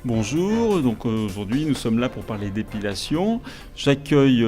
Bonjour, donc aujourd'hui nous sommes là pour parler d'épilation. J'accueille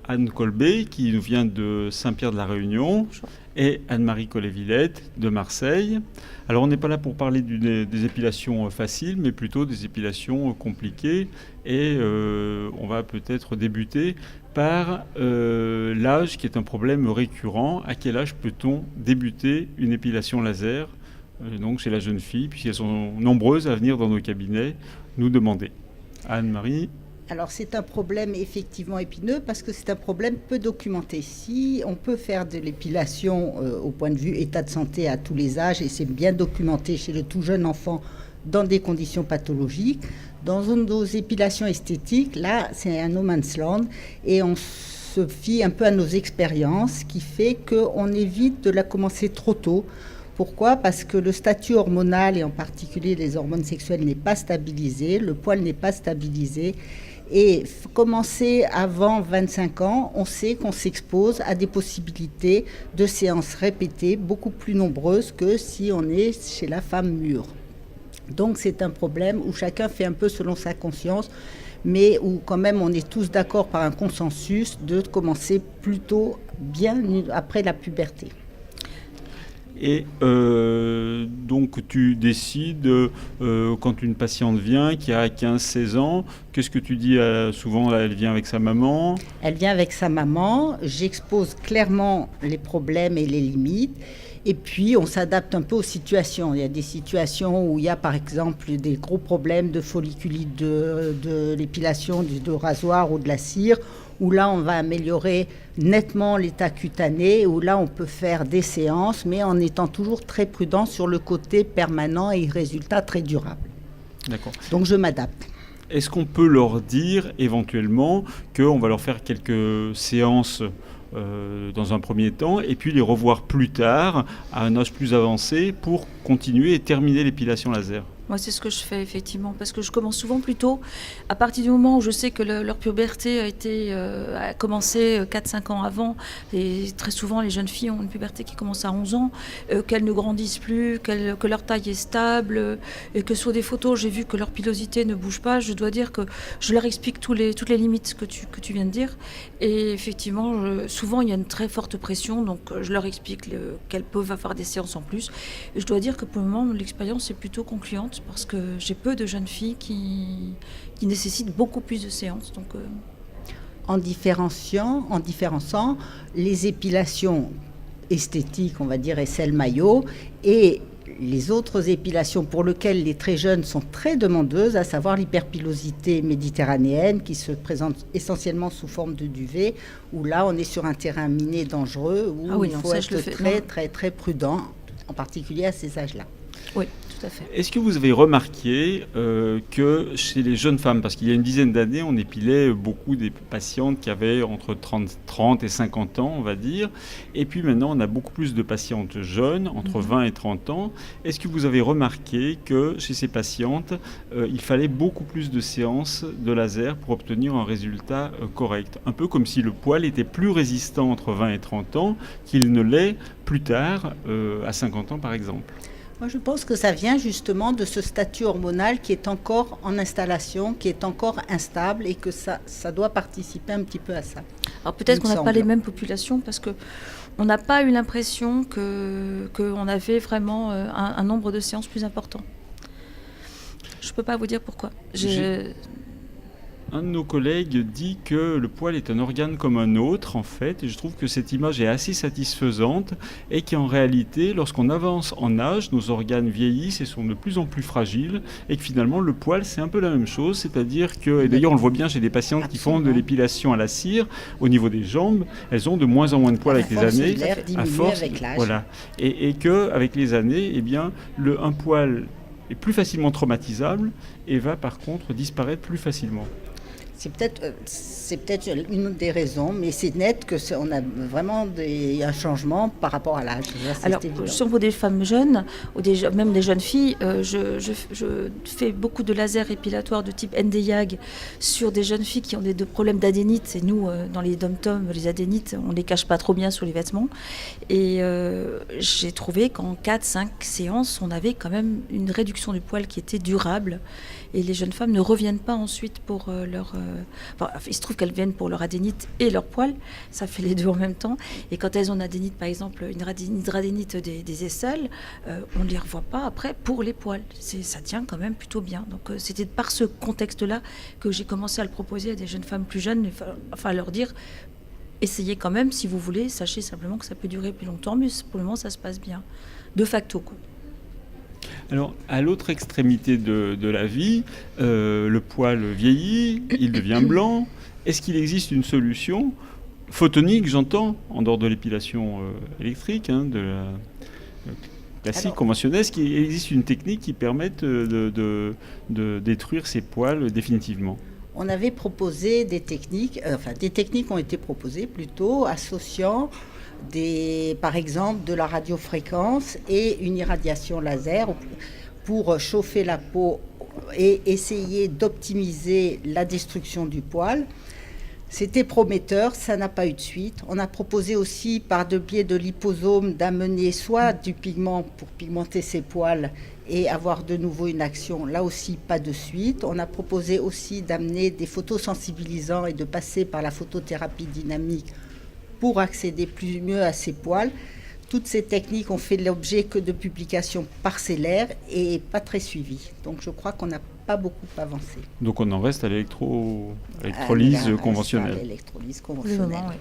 Anne Colbé qui nous vient de Saint-Pierre de la Réunion et Anne-Marie Collet-Villette de Marseille. Alors on n'est pas là pour parler des épilations faciles mais plutôt des épilations compliquées et on va peut-être débuter par l'âge qui est un problème récurrent. À quel âge peut-on débuter une épilation laser ? Donc chez la jeune fille, puisqu'elles sont nombreuses à venir dans nos cabinets nous demander. Anne-Marie. Alors c'est un problème effectivement épineux parce que c'est un problème peu documenté. Si on peut faire de l'épilation au point de vue état de santé à tous les âges, et c'est bien documenté chez le tout jeune enfant dans des conditions pathologiques, dans nos épilations esthétiques, là c'est un no man's land et on se fie un peu à nos expériences, qui fait qu'on évite de la commencer trop tôt. Pourquoi ? Parce que le statut hormonal, et en particulier les hormones sexuelles, n'est pas stabilisé, le poil n'est pas stabilisé. Et commencer avant 25 ans, on sait qu'on s'expose à des possibilités de séances répétées beaucoup plus nombreuses que si on est chez la femme mûre. Donc c'est un problème où chacun fait un peu selon sa conscience, mais où quand même on est tous d'accord par un consensus de commencer plutôt bien après la puberté. Et donc tu décides, quand une patiente vient, qui a 15-16 ans, qu'est-ce que tu dis souvent là, elle vient avec sa maman ? Elle vient avec sa maman, j'expose clairement les problèmes et les limites. Et puis, on s'adapte un peu aux situations. Il y a des situations où il y a, par exemple, des gros problèmes de folliculite de l'épilation, du rasoir ou de la cire, où là, on va améliorer nettement l'état cutané, où là, on peut faire des séances, mais en étant toujours très prudent sur le côté permanent et résultat très durable. D'accord. Donc, je m'adapte. Est-ce qu'on peut leur dire éventuellement qu'on va leur faire quelques séances dans un premier temps, et puis les revoir plus tard, à un âge plus avancé, pour continuer et terminer l'épilation laser ? Moi, c'est ce que je fais, effectivement, parce que je commence souvent plus tôt. À partir du moment où je sais que leur puberté a commencé 4-5 ans avant, et très souvent, les jeunes filles ont une puberté qui commence à 11 ans, qu'elles ne grandissent plus, que leur taille est stable, et que sur des photos, j'ai vu que leur pilosité ne bouge pas. Je dois dire que je leur explique toutes les limites que tu viens de dire. Et effectivement, souvent, il y a une très forte pression, donc je leur explique qu'elles peuvent avoir des séances en plus. Et je dois dire que pour le moment, l'expérience est plutôt concluante, parce que j'ai peu de jeunes filles qui nécessitent beaucoup plus de séances. Donc, en différenciant les épilations esthétiques, on va dire, et celles maillot, et les autres épilations pour lesquelles les très jeunes sont très demandeuses, à savoir l'hyperpilosité méditerranéenne qui se présente essentiellement sous forme de duvet, où là on est sur un terrain miné dangereux, où il faut être très très prudent, en particulier à ces âges-là. Oui. Tout à fait. Est-ce que vous avez remarqué que chez les jeunes femmes, parce qu'il y a une dizaine d'années, on épilait beaucoup des patientes qui avaient entre 30 et 50 ans, on va dire, et puis maintenant on a beaucoup plus de patientes jeunes, entre 20 et 30 ans. Est-ce que vous avez remarqué que chez ces patientes, il fallait beaucoup plus de séances de laser pour obtenir un résultat correct ? Un peu comme si le poil était plus résistant entre 20 et 30 ans qu'il ne l'est plus tard, à 50 ans par exemple. Moi, je pense que ça vient justement de ce statut hormonal qui est encore en installation, qui est encore instable, et que ça doit participer un petit peu à ça. Alors peut-être qu'on n'a pas les mêmes populations, parce qu'on n'a pas eu l'impression qu'on avait vraiment un nombre de séances plus important. Je ne peux pas vous dire pourquoi. Un de nos collègues dit que le poil est un organe comme un autre, en fait, et je trouve que cette image est assez satisfaisante, et qu'en réalité, lorsqu'on avance en âge, nos organes vieillissent et sont de plus en plus fragiles, et que finalement, le poil, c'est un peu la même chose, c'est-à-dire que, et d'ailleurs, on le voit bien chez des patientes qui font de l'épilation à la cire, au niveau des jambes, elles ont de moins en moins de poils avec les années, à force, avec l'âge. Voilà, et qu'avec les années, eh bien, un poil est plus facilement traumatisable et va par contre disparaître plus facilement. C'est peut-être une des raisons, mais c'est net qu'on a vraiment un changement par rapport à l'âge. Alors, pour des femmes jeunes, ou même des jeunes filles, je fais beaucoup de lasers épilatoires de type Nd:YAG sur des jeunes filles qui ont des problèmes d'adénite. Et nous, dans les dom-toms, les adénites, on ne les cache pas trop bien sur les vêtements. Et j'ai trouvé qu'en 4-5 séances, on avait quand même une réduction du poil qui était durable. Et les jeunes femmes ne reviennent pas ensuite pour il se trouve qu'elles viennent pour leur adénite et leur poil, ça fait les deux en même temps. Et quand elles ont une adénite, par exemple, une radénite des aisselles, on ne les revoit pas après pour les poils. Ça tient quand même plutôt bien. Donc c'était par ce contexte-là que j'ai commencé à le proposer à des jeunes femmes plus jeunes, enfin à leur dire, essayez quand même si vous voulez, sachez simplement que ça peut durer plus longtemps, mais pour le moment ça se passe bien, de facto, quoi. Alors, à l'autre extrémité de la vie, le poil vieillit, il devient blanc. Est-ce qu'il existe une solution photonique, j'entends, en dehors de l'épilation électrique, de la classique, conventionnelle? Est-ce qu'il existe une technique qui permette de détruire ces poils définitivement? On avait proposé des techniques, des techniques ont été proposées plutôt associant par exemple de la radiofréquence et une irradiation laser pour chauffer la peau et essayer d'optimiser la destruction du poil. C'était prometteur, ça n'a pas eu de suite. On a proposé aussi par le biais de liposome d'amener soit du pigment pour pigmenter ses poils et avoir de nouveau une action. Là aussi, pas de suite. On a proposé aussi d'amener des photosensibilisants et de passer par la photothérapie dynamique pour accéder mieux à ses poils. Toutes ces techniques ont fait l'objet que de publications parcellaires et pas très suivies. Donc je crois qu'on n'a pas beaucoup avancé. Donc on en reste à l'électrolyse conventionnelle. L'électrolyse conventionnelle. Oui.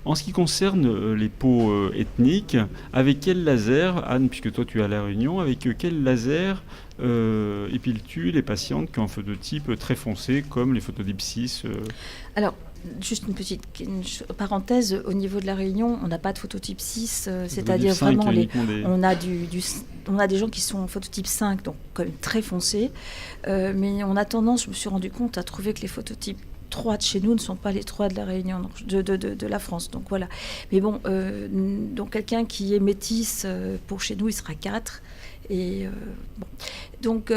En ce qui concerne les peaux ethniques, avec quel laser, Anne, puisque toi tu es à La Réunion, avec quel laser épiles-tu les patientes qui ont un phototype très foncé comme les phototypes 6 Alors, juste une petite parenthèse, au niveau de La Réunion, on n'a pas de phototype 6, c'est-à-dire vraiment, on a des gens qui sont phototype 5, donc quand même très foncés, mais on a tendance, je me suis rendu compte, à trouver que les phototypes 3 de chez nous ne sont pas les 3 de La Réunion, donc de la France, donc voilà. Mais bon, donc quelqu'un qui est métisse, pour chez nous, il sera 4. Et bon. Donc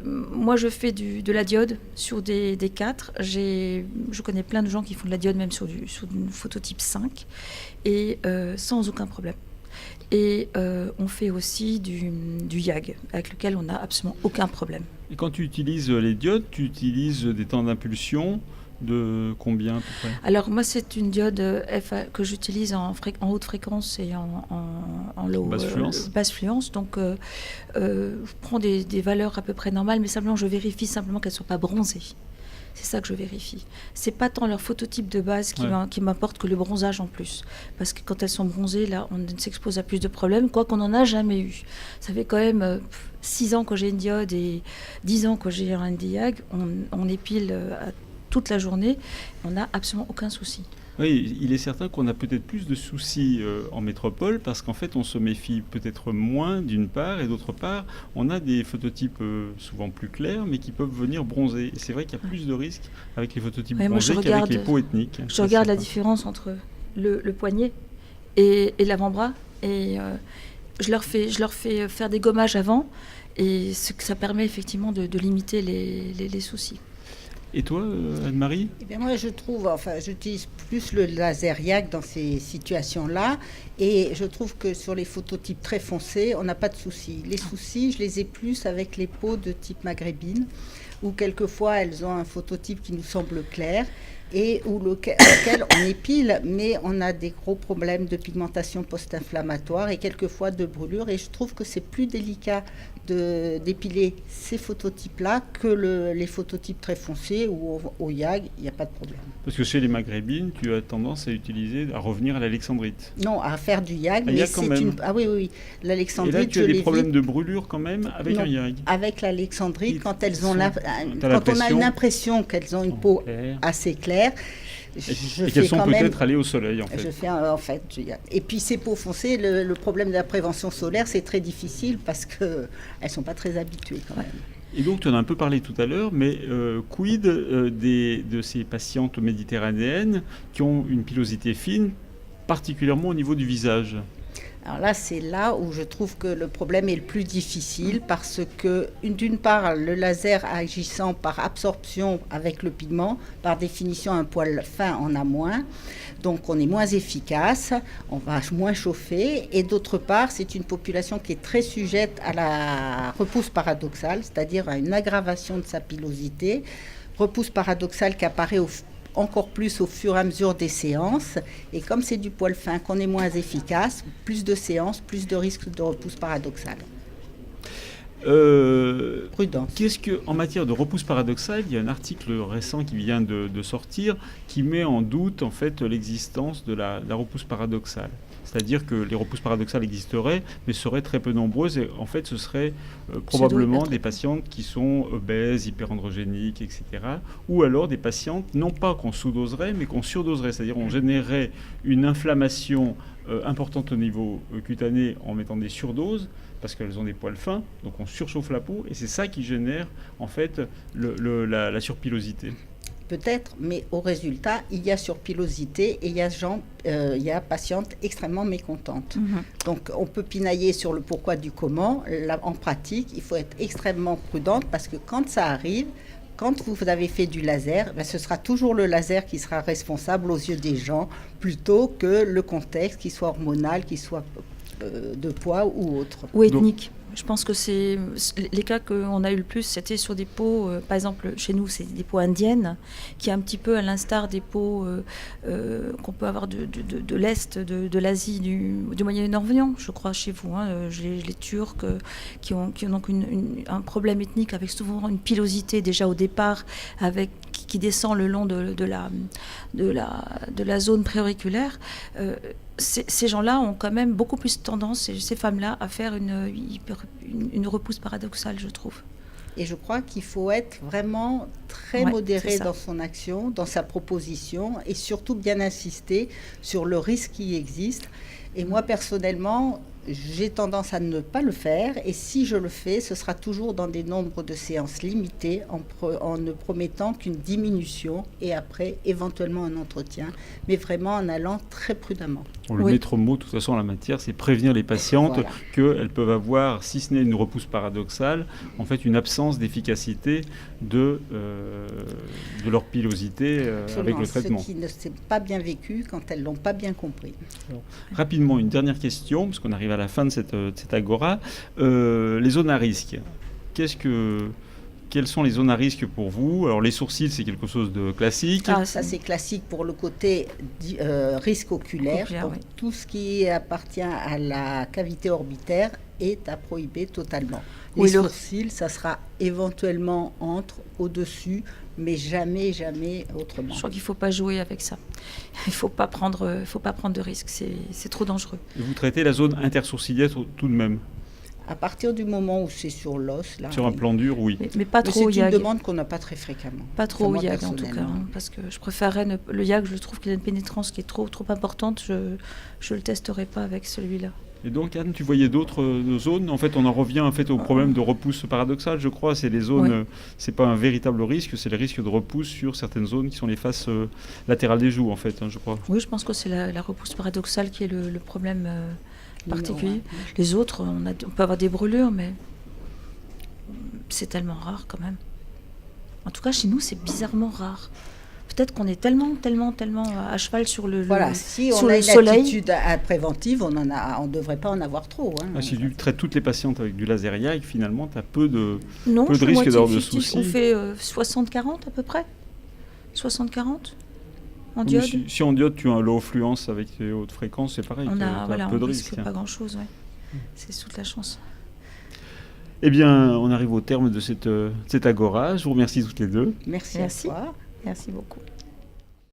moi je fais de la diode sur des 4. Je connais plein de gens qui font de la diode même sur une phototype 5 et sans aucun problème. Et on fait aussi du YAG avec lequel on n'a absolument aucun problème. Et quand tu utilises les diodes, tu utilises des temps d'impulsion de combien à peu près? Alors moi c'est une diode que j'utilise en haute fréquence et en low basse fluence. Donc je prends des valeurs à peu près normales, mais simplement je vérifie simplement qu'elles ne soient pas bronzées. C'est ça que je vérifie. C'est pas tant leur phototype de base qui m'apporte que le bronzage en plus. Parce que quand elles sont bronzées, là, on s'expose à plus de problèmes, quoi qu'on n'en a jamais eu. Ça fait quand même 6 ans que j'ai une diode et 10 ans que j'ai un NDIAG. On épile toute la journée. On n'a absolument aucun souci. Oui, il est certain qu'on a peut-être plus de soucis en métropole parce qu'en fait, on se méfie peut-être moins d'une part et d'autre part, on a des phototypes souvent plus clairs mais qui peuvent venir bronzer. Et c'est vrai qu'il y a plus de risques avec les phototypes bronzés qu'avec les peaux ethniques. Je regarde la différence entre le poignet et l'avant-bras et je leur fais faire des gommages avant et ça permet effectivement de limiter les soucis. Et toi, Anne-Marie? Eh bien, moi, je trouve, j'utilise plus le laser YAG dans ces situations-là. Et je trouve que sur les phototypes très foncés, on n'a pas de soucis. Les soucis, je les ai plus avec les peaux de type maghrébine, où quelquefois, elles ont un phototype qui nous semble clair et auquel on épile, mais on a des gros problèmes de pigmentation post-inflammatoire et quelquefois de brûlure. Et je trouve que c'est plus délicat d'épiler ces phototypes-là que les phototypes très foncés ou au YAG, il n'y a pas de problème. Parce que chez les maghrébines, tu as tendance à revenir à l'alexandrite. Non, à faire du YAG, mais c'est une... Ah oui, l'alexandrite. Et là, tu as des problèmes de brûlure quand même avec un YAG. Avec l'alexandrite, quand elles ont quand on a une impression qu'elles ont une peau assez claire. Et qu'elles sont peut-être allées au soleil, en fait. Je fais, et puis ces peaux foncées, le problème de la prévention solaire, c'est très difficile parce qu'elles ne sont pas très habituées quand même. Et donc, tu en as un peu parlé tout à l'heure, mais quid de ces patientes méditerranéennes qui ont une pilosité fine, particulièrement au niveau du visage? Alors là, c'est là où je trouve que le problème est le plus difficile parce que, d'une part, le laser agissant par absorption avec le pigment, par définition, un poil fin en a moins. Donc, on est moins efficace, on va moins chauffer. Et d'autre part, c'est une population qui est très sujette à la repousse paradoxale, c'est-à-dire à une aggravation de sa pilosité. Repousse paradoxale qui apparaît encore plus au fur et à mesure des séances. Et comme c'est du poil fin, qu'on est moins efficace, plus de séances, plus de risques de repousse paradoxale. Prudence. Qu'est-ce que, en matière de repousse paradoxale, il y a un article récent qui vient de sortir qui met en doute en fait l'existence de la repousse paradoxale. C'est-à-dire que les repousses paradoxales existeraient, mais seraient très peu nombreuses. Et en fait, ce seraient probablement des patientes qui sont obèses, hyperandrogéniques, etc. Ou alors des patientes, non pas qu'on sous-doserait, mais qu'on surdoserait. C'est-à-dire qu'on générerait une inflammation importante au niveau cutané en mettant des surdoses, parce qu'elles ont des poils fins, donc on surchauffe la peau, et c'est ça qui génère en fait la surpilosité. Peut-être, mais au résultat, il y a surpilosité et il y a patientes extrêmement mécontentes. Donc, on peut pinailler sur le pourquoi du comment. Là, en pratique, il faut être extrêmement prudente parce que quand ça arrive, quand vous avez fait du laser, ce sera toujours le laser qui sera responsable aux yeux des gens plutôt que le contexte, qu'il soit hormonal, qu'il soit de poids ou autre. Ou ethnique. Je pense que c'est les cas qu'on a eu le plus, c'était sur des peaux, par exemple chez nous, c'est des peaux indiennes, qui est un petit peu à l'instar des peaux qu'on peut avoir de l'Est, de l'Asie, du Moyen-Orient, je crois, chez vous. Les Turcs qui ont donc un problème ethnique avec souvent une pilosité déjà au départ, qui descend le long de la zone préauriculaire. Ces gens-là ont quand même beaucoup plus tendance, ces femmes-là, à faire une repousse paradoxale, je trouve. Et je crois qu'il faut être vraiment très modéré dans son action, dans sa proposition, et surtout bien insister sur le risque qui existe. Et moi, personnellement, j'ai tendance à ne pas le faire. Et si je le fais, ce sera toujours dans des nombres de séances limités, en ne promettant qu'une diminution et après, éventuellement, un entretien, mais vraiment en allant très prudemment. Le maître mot, de toute façon, en la matière, c'est prévenir les patientes qu'elles peuvent avoir, si ce n'est une repousse paradoxale, en fait, une absence d'efficacité de leur pilosité avec le traitement. Ce qui ne s'est pas bien vécu quand elles ne l'ont pas bien compris. Alors, rapidement, une dernière question, parce qu'on arrive à la fin de cette agora. Les zones à risque. Quelles sont les zones à risque pour vous? Alors les sourcils, c'est quelque chose de classique. Ça c'est classique pour le côté risque oculaire. Donc, tout ce qui appartient à la cavité orbitaire est à prohiber totalement. Les sourcils, ça sera éventuellement au-dessus, mais jamais autrement. Je crois qu'il ne faut pas jouer avec ça. Il ne faut pas prendre de risques, c'est trop dangereux. Et vous traitez la zone intersourcilière tout de même? À partir du moment où c'est sur l'os, là. Sur un plan dur, oui. Mais pas trop YAG. C'est une demande qu'on n'a pas très fréquemment. Pas trop au YAG en tout cas, parce que je préférerais le YAG, je trouve qu'il a une pénétrance qui est trop importante. Je le testerai pas avec celui-là. Et donc Anne, tu voyais d'autres zones. En fait, on en revient au problème de repousse paradoxale, je crois. C'est les zones, c'est pas un véritable risque, c'est le risque de repousse sur certaines zones qui sont les faces latérales des joues, en fait, je crois. Oui, je pense que c'est la repousse paradoxale qui est le problème particulier. Les autres, on peut avoir des brûlures, mais c'est tellement rare quand même. En tout cas, chez nous, c'est bizarrement rare. Peut-être qu'on est tellement à cheval sur le si sur on a le une soleil. attitude préventive, on ne devrait pas en avoir trop. Si tu traites toutes les patientes avec du laser YAG, finalement, tu as peu de risque d'avoir de soucis. On fait 60-40 à peu près. 60-40 en diode. Si en diode, tu as un low affluence avec les hautes fréquences, c'est pareil. On peu de risque pas grand-chose. C'est toute la chance. Eh bien, on arrive au terme de cette agora. Je vous remercie toutes les deux. Merci. À toi. Merci beaucoup.